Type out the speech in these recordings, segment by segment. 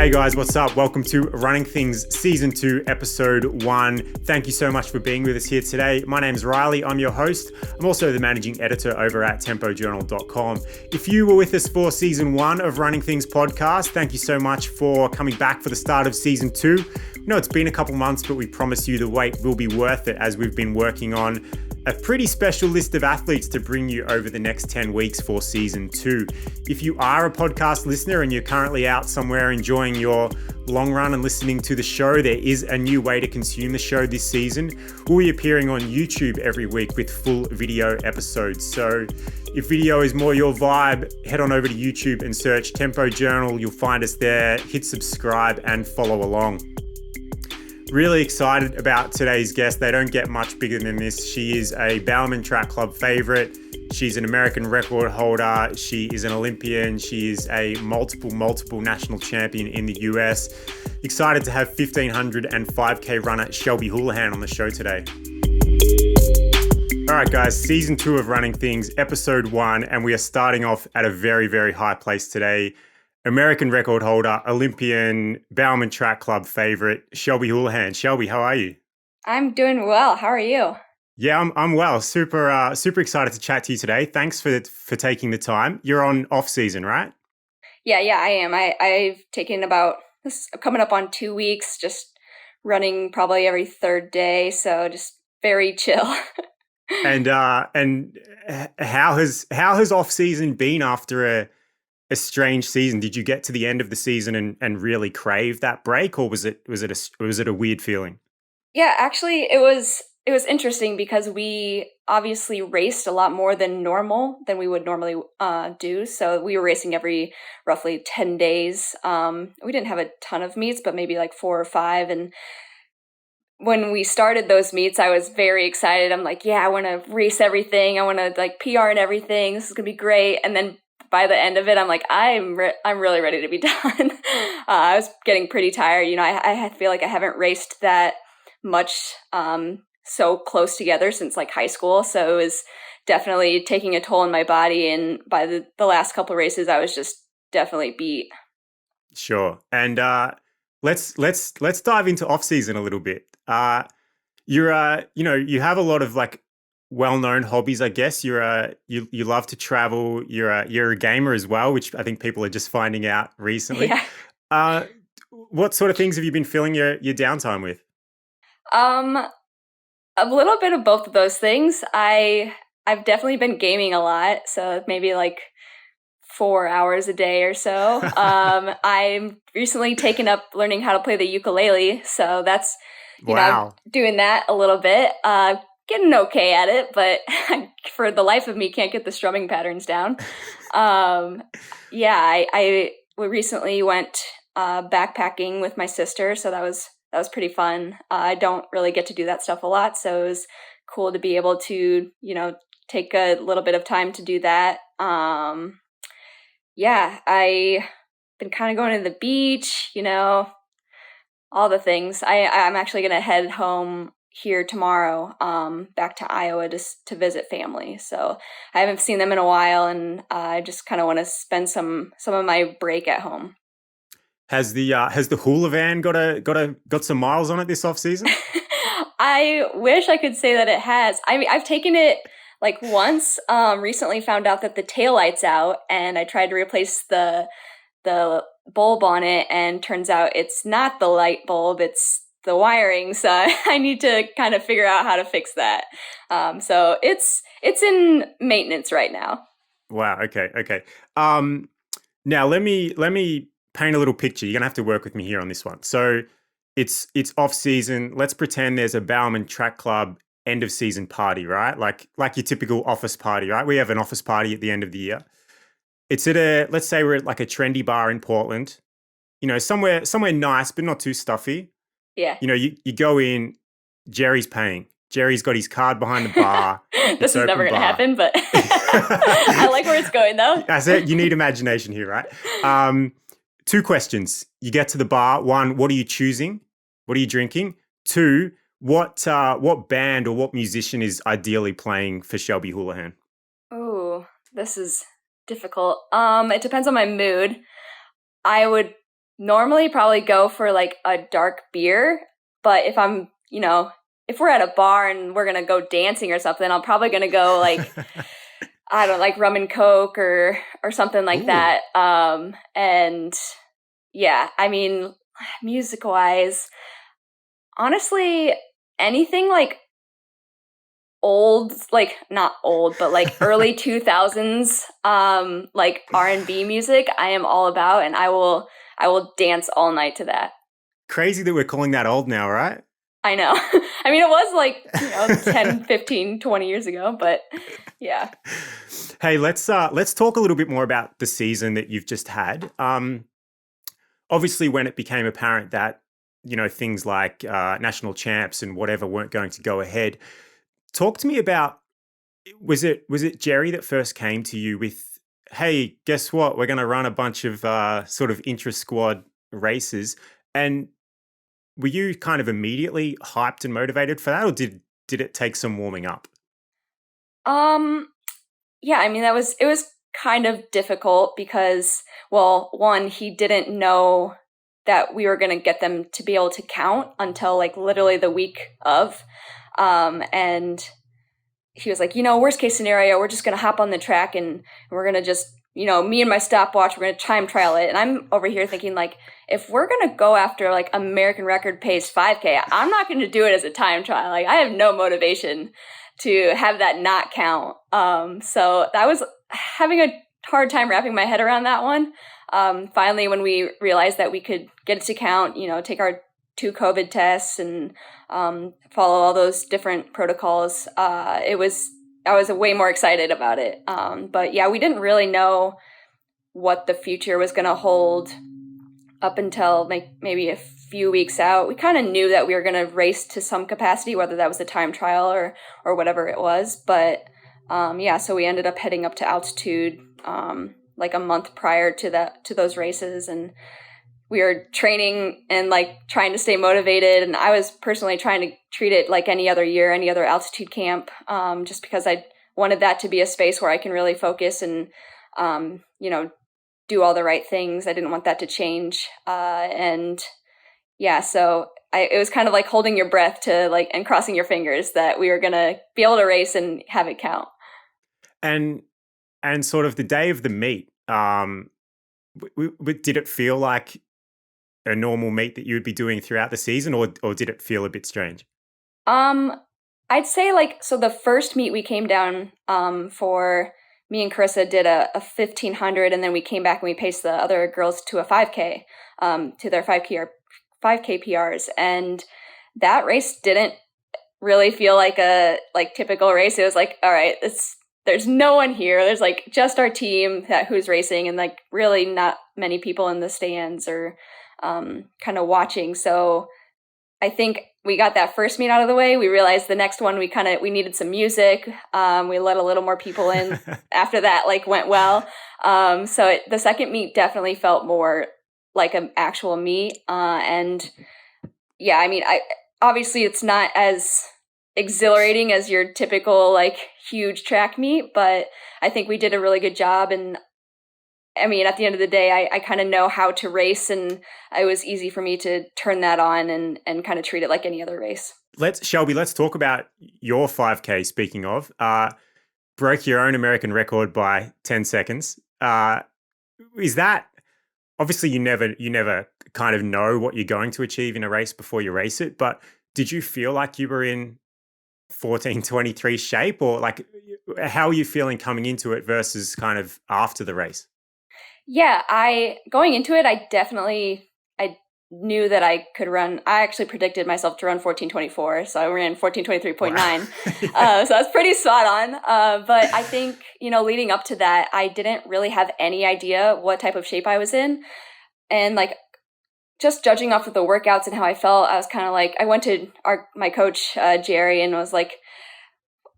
Hey guys, what's up? Welcome to Running Things Season 2, Episode 1. Thank you so much for being with us here today. My name's Riley, I'm your host. I'm also the managing editor over at tempojournal.com. If you were with us for Season 1 of Running Things podcast, thank you so much for coming back for the start of Season 2. I know it's been a couple months, but we promise you the wait will be worth it as we've been working on a pretty special list of athletes to bring you over the next 10 weeks for Season 2. If you are a podcast listener and you're currently out somewhere enjoying your long run and listening to the show, there is a new way to consume the show this season. We'll be appearing on YouTube every week with full video episodes. So if video is more your vibe, head on over to YouTube and search Tempo Journal. You'll find us there. Hit subscribe and follow along. Really excited about today's guest. They don't get much bigger than this. She is a Bowerman Track Club favorite. She's an American record holder. She is an Olympian. She is a multiple national champion in the US. Excited to have 1500 and 5K runner Shelby Houlihan on the show today. All right, guys, Season 2 of Running Things, Episode 1, and we are starting off at a very, very high place today. American record holder, Olympian, Bowerman Track Club favorite, Shelby Houlihan. Shelby, how are you? I'm doing well. How are you? Yeah, I'm well. Super excited to chat to you today. Thanks for taking the time. You're on off-season, right? Yeah, I am. I've taken coming up on 2 weeks, just running probably every third day, so just very chill. And how has off-season been after a strange season? Did you get to the end of the season and really crave that break, or was it a weird feeling? Yeah, actually it was interesting because we obviously raced a lot more than we would normally do. So we were racing every roughly 10 days. We didn't have a ton of meets, but maybe like 4 or 5. And when we started those meets, I was very excited. I'm like, yeah, I want to race everything. I want to like PR and everything. This is gonna be great. And then by the end of it, I'm like, I'm really ready to be done. I was getting pretty tired. You know, I feel like I haven't raced that much so close together since like high school. So it was definitely taking a toll on my body. And by the last couple of races, I was just definitely beat. Sure. And let's dive into off season a little bit. You have a lot of like well-known hobbies, I guess. You love to travel. You're a gamer as well, which I think people are just finding out recently. Yeah. What sort of things have you been filling your downtime with? A little bit of both of those things. I've definitely been gaming a lot, so maybe like 4 hours a day or so. I'm recently taken up learning how to play the ukulele, so that's I'm doing that a little bit. Getting okay at it, but for the life of me, can't get the strumming patterns down. We recently went backpacking with my sister, so that was pretty fun. I don't really get to do that stuff a lot, so it was cool to be able to, take a little bit of time to do that. I've been kind of going to the beach, all the things. I'm actually going to head home here tomorrow, back to Iowa to visit family. So I haven't seen them in a while, and I just kind of want to spend some of my break at home. Has the Houlihan got some miles on it this off season? I wish I could say that it has. I mean, I've taken it like once. Recently found out that the taillight's out, and I tried to replace the bulb on it, and turns out it's not the light bulb, it's the wiring. So I need to kind of figure out how to fix that. So it's in maintenance right now. Wow. Okay. Now let me paint a little picture. You're gonna have to work with me here on this one. So it's off season. Let's pretend there's a Bowerman Track Club end of season party, right? Like your typical office party, right? We have an office party at the end of the year. It's let's say we're at like a trendy bar in Portland, somewhere nice, but not too stuffy. Yeah. You go in, Jerry's paying. Jerry's got his card behind the bar. This is never going to happen, but I like where it's going though. I said you need imagination here, right? 2 questions. You get to the bar. 1, what are you choosing? What are you drinking? 2, what band or what musician is ideally playing for Shelby Houlihan? Oh, this is difficult. It depends on my mood. I would normally probably go for like a dark beer, but if I'm, if we're at a bar and we're gonna go dancing or something, I'm probably gonna go like I don't know, like rum and coke or something like Ooh. that. And yeah, I mean, music wise, honestly, anything like old, like not old, but like early 2000s, like R&B music, I am all about, and I will dance all night to that. Crazy that we're calling that old now, right? I know. I mean, it was like, 10, 15, 20 years ago, but yeah. Hey, let's talk a little bit more about the season that you've just had. Obviously, when it became apparent that things like national champs and whatever weren't going to go ahead, talk to me about was it Jerry that first came to you with, hey, guess what? We're going to run a bunch of sort of intra-squad races, and were you kind of immediately hyped and motivated for that, or did it take some warming up? Um, yeah, I mean, it was kind of difficult because, well, one, he didn't know that we were going to get them to be able to count until like literally the week of. And he was like, worst case scenario, we're just going to hop on the track and we're going to just, me and my stopwatch, we're going to time trial it. And I'm over here thinking like, if we're going to go after like American record pace 5K, I'm not going to do it as a time trial. Like I have no motivation to have that not count. So that was having a hard time wrapping my head around that one. Finally, when we realized that we could get it to count, take our 2 COVID tests and follow all those different protocols, I was way more excited about it. But yeah, we didn't really know what the future was going to hold up until maybe a few weeks out. We kind of knew that we were going to race to some capacity, whether that was a time trial or whatever it was. But yeah, so we ended up heading up to altitude like a month prior to those races, and we were training and like trying to stay motivated. And I was personally trying to treat it like any other year, any other altitude camp, just because I wanted that to be a space where I can really focus and do all the right things. I didn't want that to change. And yeah, so it was kind of like holding your breath to like, and crossing your fingers that we were going to be able to race and have it count. And sort of the day of the meet, did it feel like a normal meet that you would be doing throughout the season, or did it feel a bit strange? I'd say like, so the first meet we came down for, me and Carissa did a 1500, and then we came back and we paced the other girls to a 5K, to their 5K PRs. And that race didn't really feel like a typical race. It was like, all right, there's no one here. There's like just our team who's racing, and like really not many people in the stands or kind of watching. So I think we got that first meet out of the way. We realized the next one we needed some music. We let a little more people in after that, like went well. So the second meet definitely felt more like an actual meet. And yeah, I mean, obviously it's not as exhilarating as your typical like huge track meet, but I think we did a really good job. And I mean, at the end of the day, I kind of know how to race, and it was easy for me to turn that on and kind of treat it like any other race. Shelby, let's talk about your 5K. Speaking of, broke your own American record by 10 seconds. Is that, obviously you never kind of know what you're going to achieve in a race before you race it, but did you feel like you were in 14:23 shape, or like how are you feeling coming into it versus kind of after the race? Yeah, going into it, I knew that I could run. I actually predicted myself to run 14:24, so I ran 14:23.9. Wow. So that's pretty spot on. But I think, leading up to that, I didn't really have any idea what type of shape I was in. And like, just judging off of the workouts and how I felt, I was kind of like, I went to my coach, Jerry, and was like,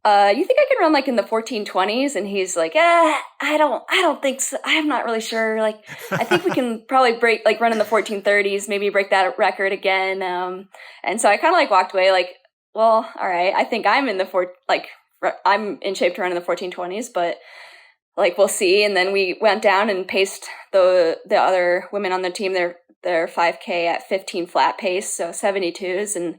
you think I can run like in the 14:20s? And he's like, I don't think so. I'm not really sure. Like, I think we can probably run in the 14:30s, maybe break that record again. And so I kind of like walked away like, well, all right, I think I'm in I'm in shape to run in the 14:20s, but like, we'll see. And then we went down and paced the other women on the team, the their 5K at 15 flat pace, so 72s. And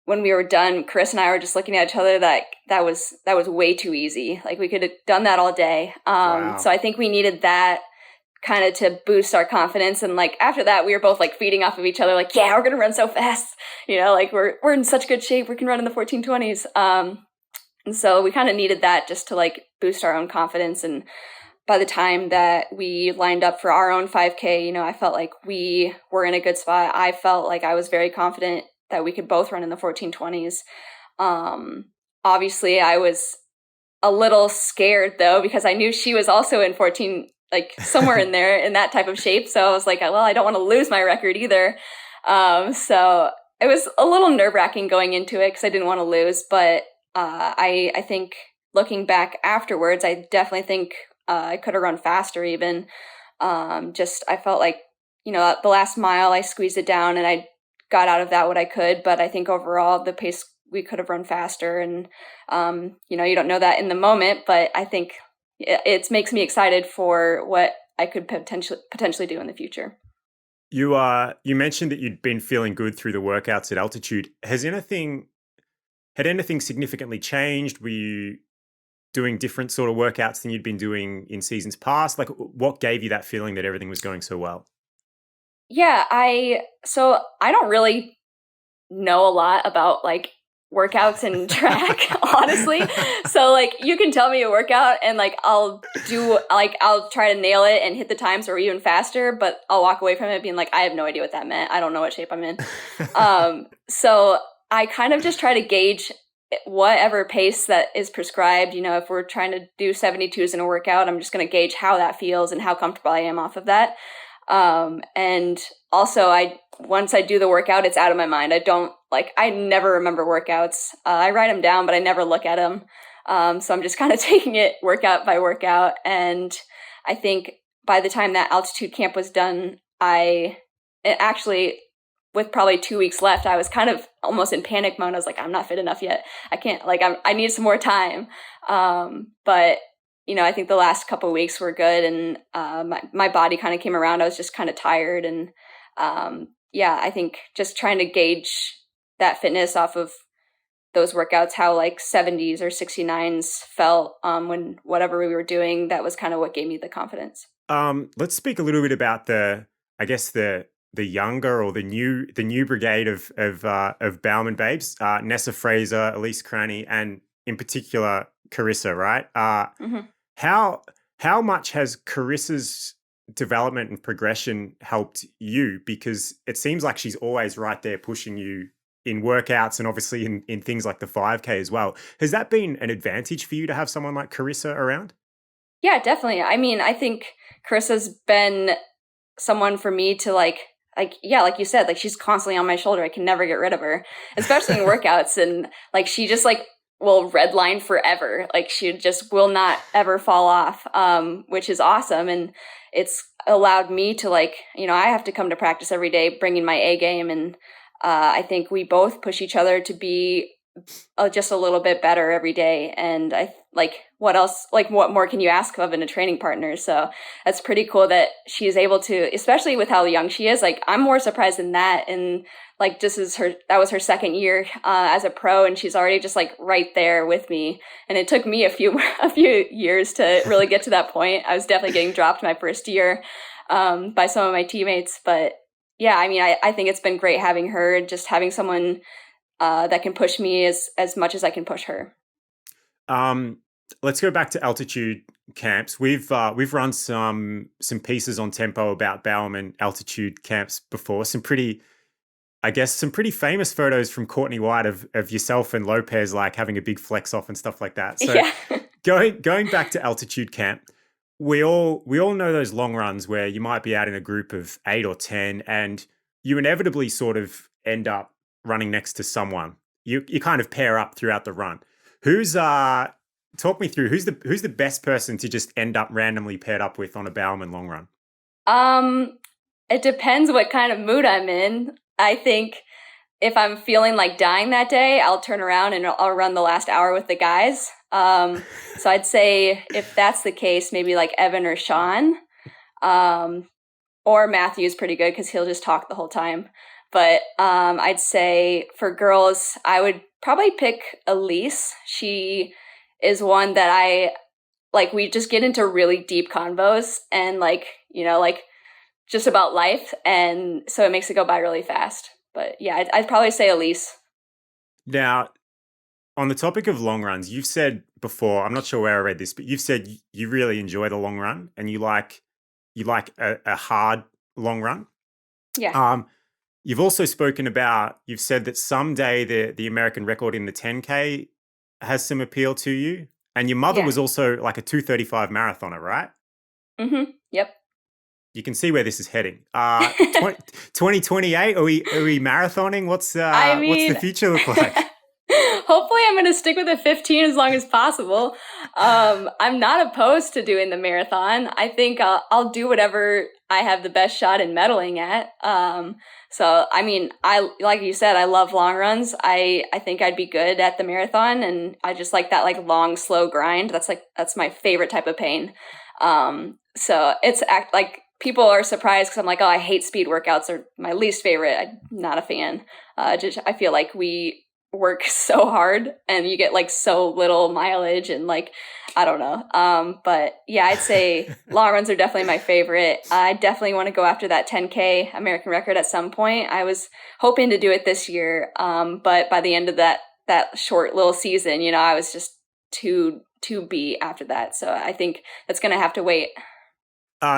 when we were done, Chris and I were just looking at each other that was way too easy. Like we could have done that all day. Wow. So I think we needed that kind of to boost our confidence. And like after that, we were both like feeding off of each other, like, yeah, we're going to run so fast. Like we're in such good shape. We can run in the 1420s. And so we kind of needed that just to like boost our own confidence. And by the time that we lined up for our own 5K, I felt like we were in a good spot. I felt like I was very confident that we could both run in the 1420s. Obviously, I was a little scared though, because I knew she was also in 14, like somewhere in there in that type of shape. So I was like, well, I don't want to lose my record either. So it was a little nerve-wracking going into it because I didn't want to lose. But I think looking back afterwards, I definitely think I could have run faster even. I felt like, the last mile I squeezed it down and I got out of that what I could. But I think overall the pace we could have run faster. And, you don't know that in the moment, but I think it makes me excited for what I could potentially do in the future. You mentioned that you'd been feeling good through the workouts at altitude. Had anything significantly changed? Were you doing different sort of workouts than you'd been doing in seasons past? Like what gave you that feeling that everything was going so well? Yeah, so I don't really know a lot about like workouts and track, honestly. So like you can tell me a workout and like I'll try to nail it and hit the times or even faster, but I'll walk away from it being like, I have no idea what that meant. I don't know what shape I'm in. So I kind of just try to gauge whatever pace that is prescribed. If we're trying to do 72s in a workout, I'm just going to gauge how that feels and how comfortable I am off of that. And also once I do the workout, it's out of my mind. I never remember workouts. I write them down, but I never look at them. So I'm just kind of taking it workout by workout. And I think by the time that altitude camp was done, with probably 2 weeks left, I was kind of almost in panic mode. I was like, I'm not fit enough yet. I can't, I need some more time. But I think the last couple of weeks were good, and my body kind of came around. I was just kind of tired, and I think just trying to gauge that fitness off of those workouts, how like 70s or 69s felt when whatever we were doing, that was kind of what gave me the confidence. Let's speak a little bit about the younger or the new brigade of Bowerman babes, Nessa Fraser, Elise Cranny, and in particular Carissa, right? How much has Carissa's development and progression helped you? Because it seems like she's always right there pushing you in workouts and obviously in things like the 5K as well. Has that been an advantage for you to have someone like Carissa around? Yeah, definitely. I mean, I think Carissa's been someone for me to like you said, like she's constantly on my shoulder. I can never get rid of her, especially in workouts. And like, she just like will redline forever. Like she just will not ever fall off, which is awesome. And it's allowed me to like, I have to come to practice every day, bringing my A game. And I think we both push each other to be just a little bit better every day. And what else, like what more can you ask of in a training partner? So that's pretty cool that she's able to, especially with how young she is. Like I'm more surprised than that. And like that was her second year as a pro, and she's already just like right there with me. And it took me a few years to really get to that point. I was definitely getting dropped my first year by some of my teammates. But yeah, I mean, I think it's been great having her, just having someone that can push me as much as I can push her. Let's go back to altitude camps. We've run some pieces on Tempo about Bowerman altitude camps before. Some pretty famous photos from Courtney White of yourself and Lopez like having a big flex off and stuff like that. So yeah. going back to altitude camp, we all know those long runs where you might be out in a group of 8 or 10 and you inevitably sort of end up running next to someone. You kind of pair up throughout the run. Talk me through who's the best person to just end up randomly paired up with on a Bowerman long run? It depends what kind of mood I'm in. I think if I'm feeling like dying that day, I'll turn around and I'll run the last hour with the guys. So I'd say if that's the case, maybe like Evan or Sean. or Matthew's pretty good because he'll just talk the whole time. But I'd say for girls, I would probably pick Elise. She is one that I like. We just get into really deep convos and like just about life, and so it makes it go by really fast. But yeah, I'd probably say Elise. Now, on the topic of long runs, you've said before, I'm not sure where I read this, but you've said you really enjoy the long run and you like a hard long run. Yeah. You've also spoken about, you've said that someday the American record in the 10K has some appeal to you. And your mother Yeah. was also like a 2:35 marathoner, right? Mm-hmm. Yep. You can see where this is heading. 2028, are we marathoning? What's the future look like? Hopefully I'm going to stick with the 15 as long as possible. I'm not opposed to doing the marathon. I think I'll do whatever I have the best shot in medaling at. So, I mean, like you said, I love long runs. I think I'd be good at the marathon, and I just like that like long, slow grind. That's my favorite type of pain. So it's like people are surprised because I'm like, oh, I hate speed workouts. Are my least favorite. I'm not a fan. I feel like we work so hard and you get like so little mileage and like I don't know. But yeah, I'd say long runs are definitely my favorite. I definitely want to go after that 10K American record at some point. I was hoping to do it this year, but by the end of that short little season, I was just too beat after that. So I think that's gonna have to wait.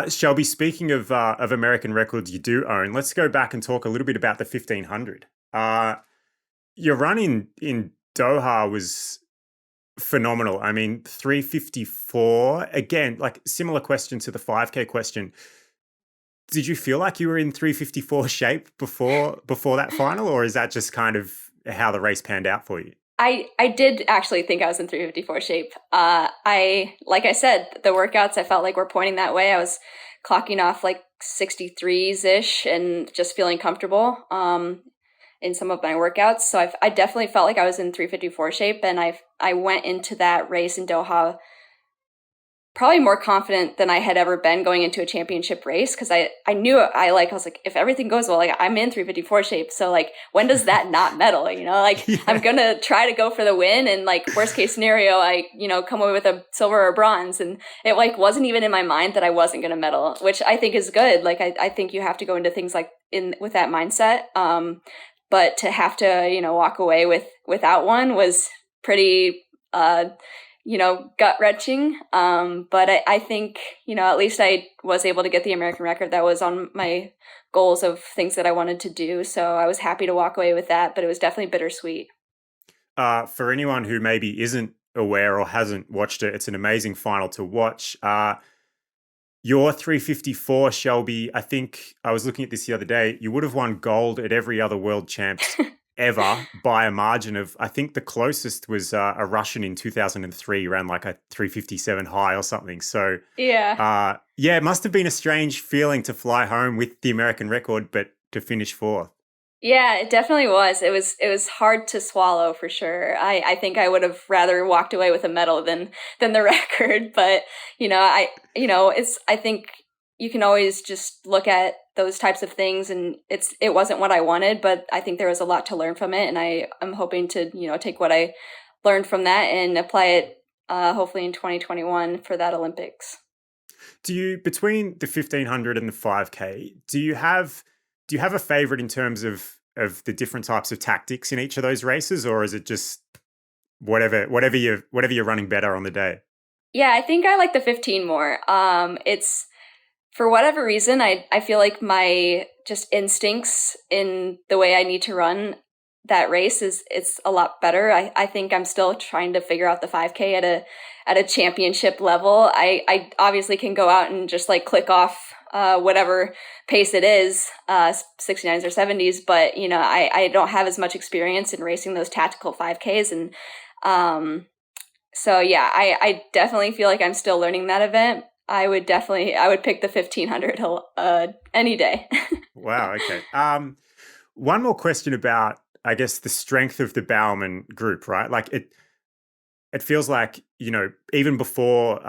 Shelby, speaking of American records you do own, let's go back and talk a little bit about the 1500. Your run in Doha was phenomenal. I mean, 3:54. Again, like similar question to the 5K question. Did you feel like you were in 3:54 shape before that final, or is that just kind of how the race panned out for you? I did actually think I was in 3:54 shape. Like I said, the workouts I felt like were pointing that way. I was clocking off like 63s ish and just feeling comfortable. In some of my workouts. So I definitely felt like I was in 3:54 shape, and I went into that race in Doha probably more confident than I had ever been going into a championship race, because I knew I was like, if everything goes well, like I'm in 3:54 shape. So like, when does that not medal? Like yeah. I'm gonna try to go for the win, and like worst case scenario, I come away with a silver or bronze, and it like wasn't even in my mind that I wasn't gonna medal, which I think is good. Like I think you have to go into things like with that mindset. But to have to, walk away without one was pretty, gut wrenching. But I think, at least I was able to get the American record. That was on my goals of things that I wanted to do. So I was happy to walk away with that, but it was definitely bittersweet. For anyone who maybe isn't aware or hasn't watched it, it's an amazing final to watch. Your 3:54, Shelby, I think I was looking at this the other day, you would have won gold at every other world champs ever by a margin of, I think the closest was a Russian in 2003, ran like a 3:57 high or something. So yeah, it must have been a strange feeling to fly home with the American record, but to finish fourth. Yeah, it definitely was. It was hard to swallow for sure. I think I would have rather walked away with a medal than the record. But I think you can always just look at those types of things, and it wasn't what I wanted, but I think there was a lot to learn from it, and I'm hoping to take what I learned from that and apply it hopefully in 2021 for that Olympics. Do you, between the 1500 and the 5K, do you have a favorite in terms of the different types of tactics in each of those races, or is it just whatever you're running better on the day? Yeah, I think I like the 15 more. It's for whatever reason, I feel like my just instincts in the way I need to run that race it's a lot better. I think I'm still trying to figure out the 5K at a championship level. I obviously can go out and just like click off whatever pace it is, 69s or 70s, but I don't have as much experience in racing those tactical 5Ks, and so yeah, I definitely feel like I'm still learning that event. I would pick the 1500 any day. Wow. Okay. One more question about, I guess, the strength of the Bowerman group, right? Like it feels like, even before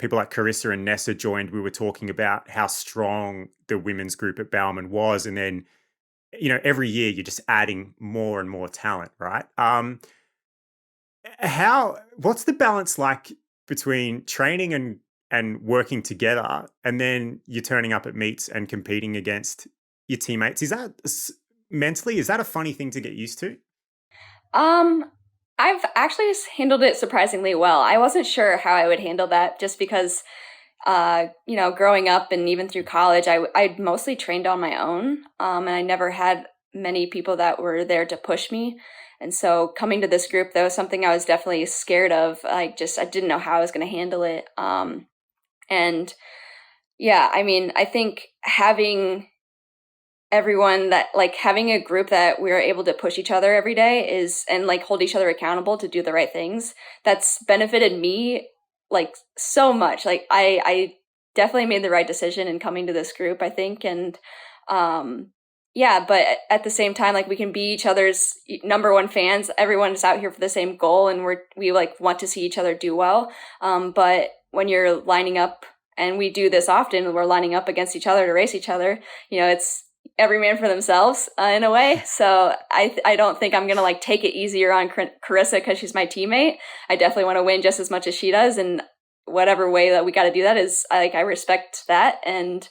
people like Carissa and Nessa joined, we were talking about how strong the women's group at Bowerman was. And then, every year you're just adding more and more talent, right? What's the balance like between training and working together, and then you're turning up at meets and competing against your teammates? Is that mentally, is that a funny thing to get used to? Um, I've actually handled it surprisingly well. I wasn't sure how I would handle that just because, growing up and even through college, I mostly trained on my own, and I never had many people that were there to push me. And so coming to this group, that was something I was definitely scared of. I didn't know how I was going to handle it. And yeah, I mean, I think having everyone that like having a group that we're able to push each other every day is and like hold each other accountable to do the right things, that's benefited me like so much. Like I definitely made the right decision in coming to this group, I think. And yeah, but at the same time, like we can be each other's number one fans. Everyone's out here for the same goal, and we like want to see each other do well. But when you're lining up, and we do this often, we're lining up against each other to race each other. It's every man for themselves in a way. So I don't think I'm gonna like take it easier on Carissa because she's my teammate. I definitely want to win just as much as she does, and whatever way that we got to do that is I respect that. And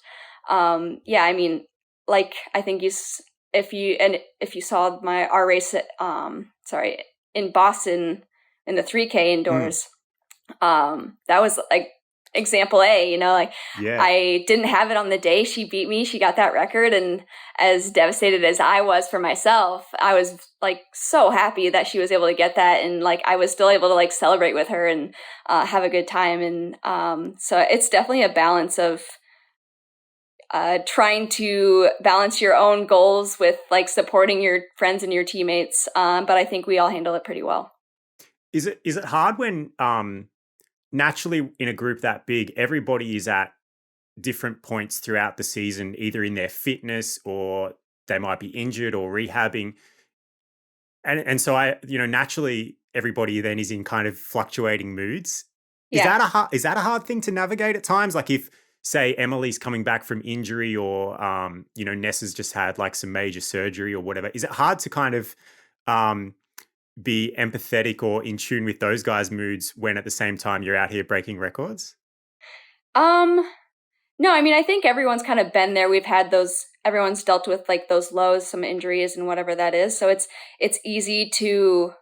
yeah, I mean, like I think if you saw our race at in Boston in the 3K indoors, that was like example A, like Yeah. I didn't have it on the day she beat me. She got that record, and as devastated as I was for myself, I was like so happy that she was able to get that, and like I was still able to like celebrate with her and have a good time. And so it's definitely a balance of trying to balance your own goals with like supporting your friends and your teammates. But I think we all handle it pretty well. Is it hard when naturally in a group that big, everybody is at different points throughout the season, either in their fitness or they might be injured or rehabbing. And so naturally everybody then is in kind of fluctuating moods. Yeah. Is that a hard thing to navigate at times? Like if say Emily's coming back from injury or Nessa's just had like some major surgery or whatever, is it hard to kind of be empathetic or in tune with those guys' moods when at the same time you're out here breaking records? No, I mean, I think everyone's kind of been there. Everyone's dealt with like those lows, some injuries and whatever that is. So it's easy to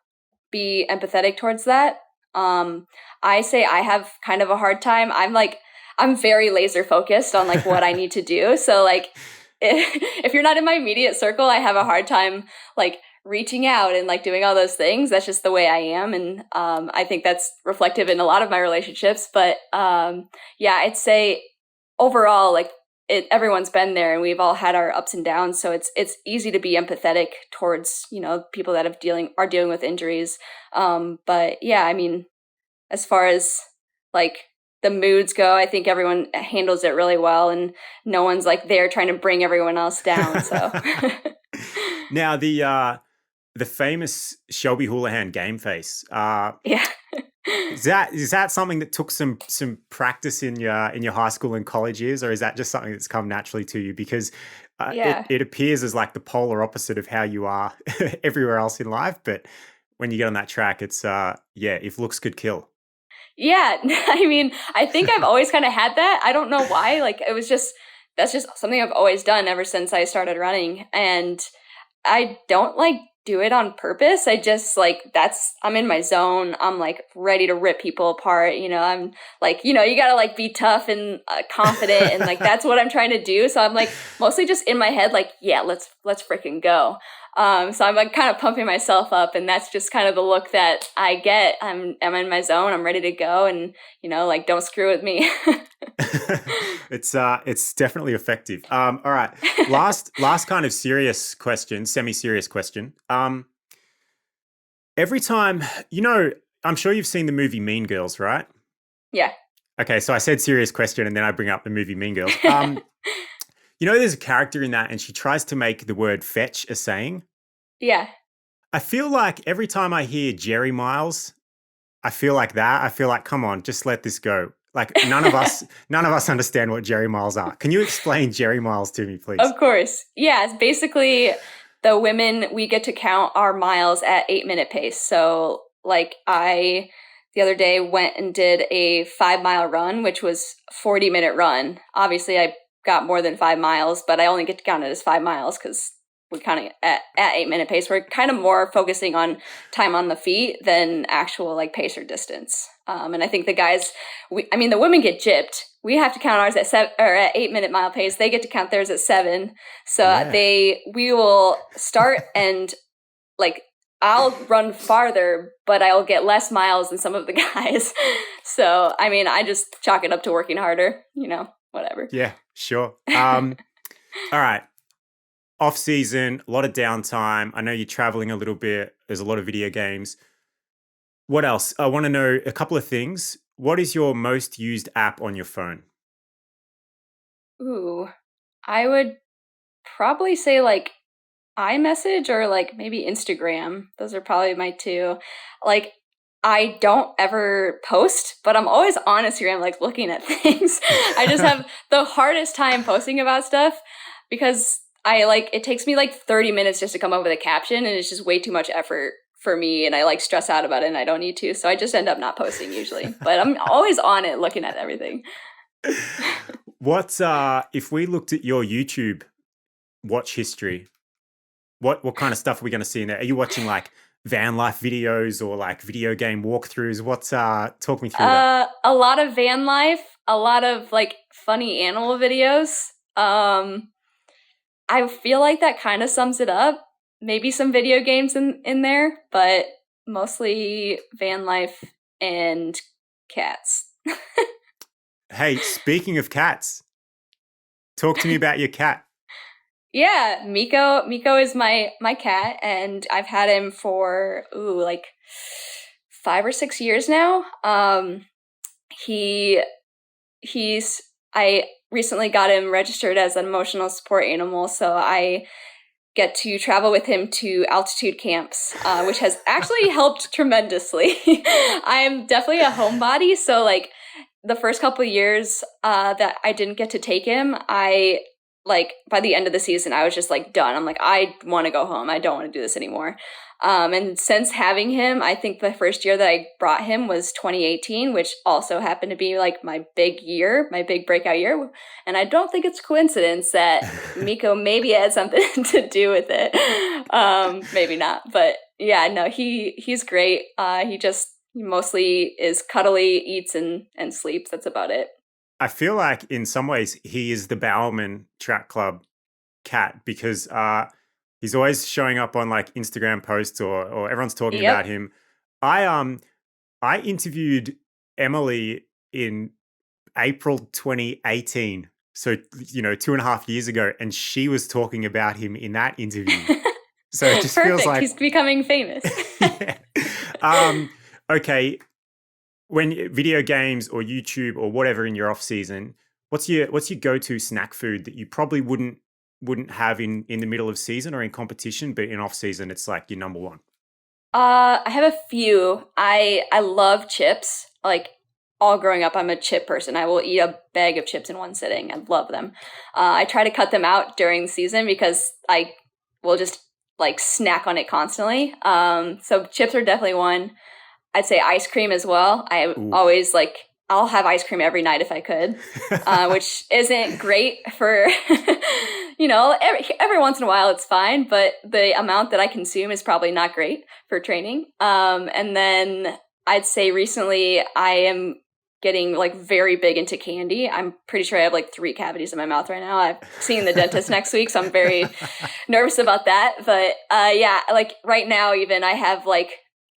be empathetic towards that. I say I have kind of a hard time. I'm very laser focused on like what I need to do. So like if you're not in my immediate circle, I have a hard time like reaching out and like doing all those things. That's just the way I am. And I think that's reflective in a lot of my relationships. But yeah, I'd say overall, like everyone's been there and we've all had our ups and downs. So it's easy to be empathetic towards, people that are dealing with injuries. But yeah, I mean, as far as like the moods go, I think everyone handles it really well, and no one's like there trying to bring everyone else down. So now the famous Shelby Houlihan game face. yeah. Is that something that took some practice in your high school and college years, or is that just something that's come naturally to you? Because it appears as like the polar opposite of how you are everywhere else in life, but when you get on that track, it's if looks could kill. Yeah, I mean, I think I've always kind of had that. I don't know why. Like that's just something I've always done ever since I started running, and I don't like do it on purpose. I just like I'm in my zone. I'm like ready to rip people apart. I'm like, you gotta like be tough and confident, and like that's what I'm trying to do. So I'm like mostly just in my head, like, yeah, let's freaking go. So I'm like kind of pumping myself up, and that's just kind of the look that I get. I'm in my zone. I'm ready to go, and like don't screw with me. It's definitely effective. All right. Last kind of serious question, semi-serious question. Every time, I'm sure you've seen the movie Mean Girls, right? Yeah. Okay, so I said serious question and then I bring up the movie Mean Girls. There's a character in that and she tries to make the word fetch a saying. Yeah. I feel like every time I hear Jerry Miles, I feel like that. I feel like, come on, just let this go. Like none of us understand what Jerry miles are. Can you explain Jerry miles to me, please? Of course. Yeah, it's basically the women, we get to count our miles at 8-minute pace. So like I, the other day went and did a 5-mile run, which was 40-minute run. Obviously I got more than 5 miles, but I only get to count it as 5 miles because we're counting at 8-minute pace. We're kind of more focusing on time on the feet than actual like pace or distance. And I think the guys, the women get gypped. We have to count ours at 8-minute mile pace. They get to count theirs at 7. So we will start and like I'll run farther, but I'll get less miles than some of the guys. So I just chalk it up to working harder. Whatever. Yeah, sure. All right. Off season, a lot of downtime. I know you're traveling a little bit. There's a lot of video games. What else? I want to know a couple of things. What is your most used app on your phone? Ooh, I would probably say like iMessage or like maybe Instagram. Those are probably my two. Like I don't ever post, but I'm always on Instagram like looking at things. I just have the hardest time posting about stuff because it takes me like 30 minutes just to come up with a caption and it's just way too much effort for me and I like stress out about it and I don't need to. So I just end up not posting usually, but I'm always on it looking at everything. If we looked at your YouTube watch history, what kind of stuff are we going to see in there? Are you watching like van life videos or like video game walkthroughs? Talk me through that. A lot of van life, a lot of like funny animal videos. I feel like that kind of sums it up. Maybe some video games in there, but mostly van life and cats. Hey, speaking of cats, talk to me about your cat. Yeah, Miko. Miko is my cat, and I've had him for like 5 or 6 years now. I recently got him registered as an emotional support animal, so I get to travel with him to altitude camps, which has actually helped tremendously. I am definitely a homebody, so like the first couple of years that I didn't get to take him, by the end of the season, I was just like done. I'm like, I want to go home. I don't want to do this anymore. And since having him, I think the first year that I brought him was 2018, which also happened to be like my big breakout year. And I don't think it's a coincidence that Miko maybe had something to do with it. Maybe not, but yeah, no, he's great. He mostly is cuddly, eats and sleeps. That's about it. I feel like in some ways he is the Bowerman Track Club cat because he's always showing up on like Instagram posts or everyone's talking about him. I interviewed Emily in April 2018. So, 2.5 years ago, and she was talking about him in that interview. So it just feels like he's becoming famous. Yeah. Okay. When video games or YouTube or whatever in your off season, what's your go-to snack food that you probably wouldn't have in the middle of season or in competition, but in off season it's like your number one? I have a few. I love chips. Like all growing up, I'm a chip person. I will eat a bag of chips in one sitting. I love them. I try to cut them out during the season because I will just like snack on it constantly. So chips are definitely one. I'd say ice cream as well. Always I'll have ice cream every night if I could, which isn't great for, every once in a while it's fine, but the amount that I consume is probably not great for training. And then I'd say recently I am getting like very big into candy. I'm pretty sure I have like 3 cavities in my mouth right now. I'm seeing the dentist next week, so I'm very nervous about that. But yeah, like right now even I have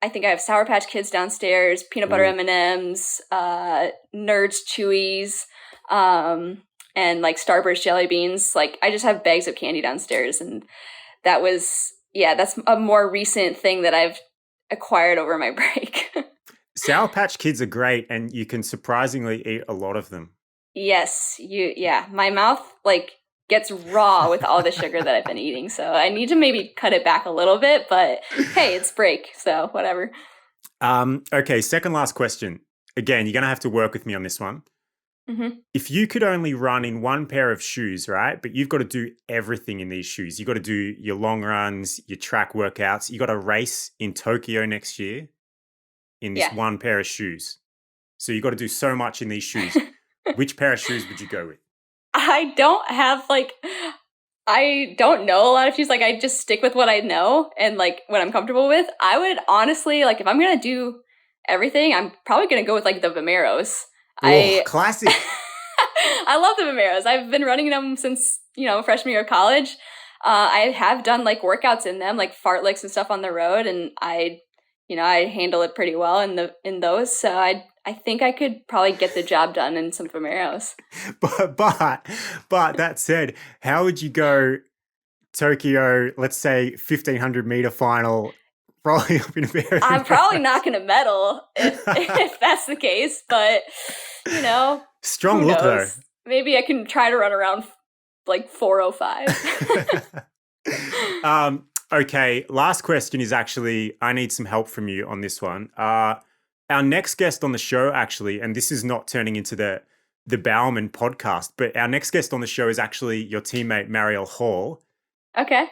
I think I have Sour Patch Kids downstairs, peanut butter M&Ms, Nerds Chewies, and like Starburst jelly beans. Like I just have bags of candy downstairs, and that's a more recent thing that I've acquired over my break. Sour Patch Kids are great, and you can surprisingly eat a lot of them. Yes, my mouth gets raw with all the sugar that I've been eating. So I need to maybe cut it back a little bit, but hey, it's break. So whatever. Okay. Second last question. again, you're going to have to work with me on this one. Mm-hmm. If you could only run in one pair of shoes, right? But you've got to do everything in these shoes. You've got to do your long runs, your track workouts. You got to race in Tokyo next year in this one pair of shoes. So you've got to do so much in these shoes. Which pair of shoes would you go with? I don't have I don't know a lot of shoes. Like, I just stick with what I know and like what I'm comfortable with. I would honestly, like, if I'm going to do everything, I'm probably going to go with like the Vomeros. Classic. I love the Vomeros. I've been running them since, freshman year of college. I have done like workouts in them, like fartleks and stuff on the road, and I handle it pretty well in those. So I think I could probably get the job done in some Vomeros. But that said, how would you go Tokyo, let's say 1500 meter final, rolling up in a pair of I'm probably not going to medal if that's the case, but strong look though. Maybe I can try to run around like 4:05. Okay, last question is actually, I need some help from you on this one. Our next guest on the show, actually, and this is not turning into the Bowerman podcast, but our next guest on the show is actually your teammate, Marielle Hall. Okay.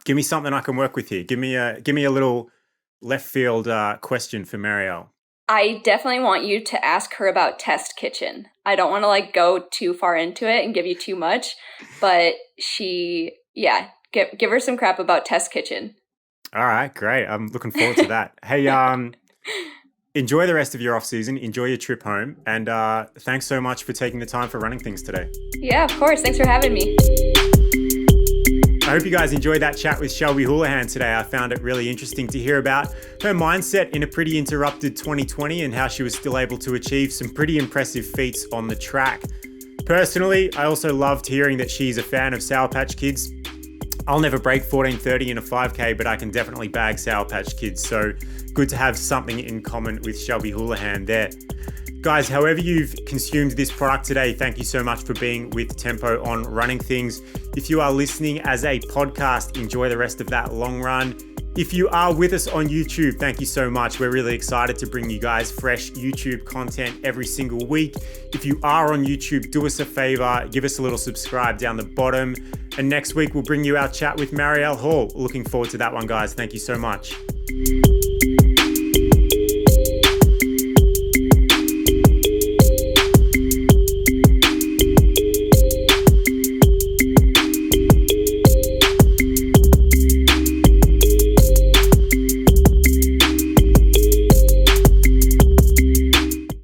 Give me something I can work with here. Give me a little left field question for Marielle. I definitely want you to ask her about Test Kitchen. I don't want to like go too far into it and give you too much, but give her some crap about Test Kitchen. All right, great. I'm looking forward to that. Hey, enjoy the rest of your off season. Enjoy your trip home, and thanks so much for taking the time for running things today. Yeah, of course. Thanks for having me. I hope you guys enjoyed that chat with Shelby Houlihan today. I found it really interesting to hear about her mindset in a pretty interrupted 2020 and how she was still able to achieve some pretty impressive feats on the track. Personally, I also loved hearing that she's a fan of Sour Patch Kids. I'll never break 14:30 in a 5K, but I can definitely bag Sour Patch Kids. So good to have something in common with Shelby Houlihan there. Guys, however you've consumed this product today, thank you so much for being with Tempo on Running Things. If you are listening as a podcast, enjoy the rest of that long run. If you are with us on YouTube, thank you so much. We're really excited to bring you guys fresh YouTube content every single week. If you are on YouTube, do us a favor, give us a little subscribe down the bottom. And next week, we'll bring you our chat with Marielle Hall. Looking forward to that one, guys. Thank you so much.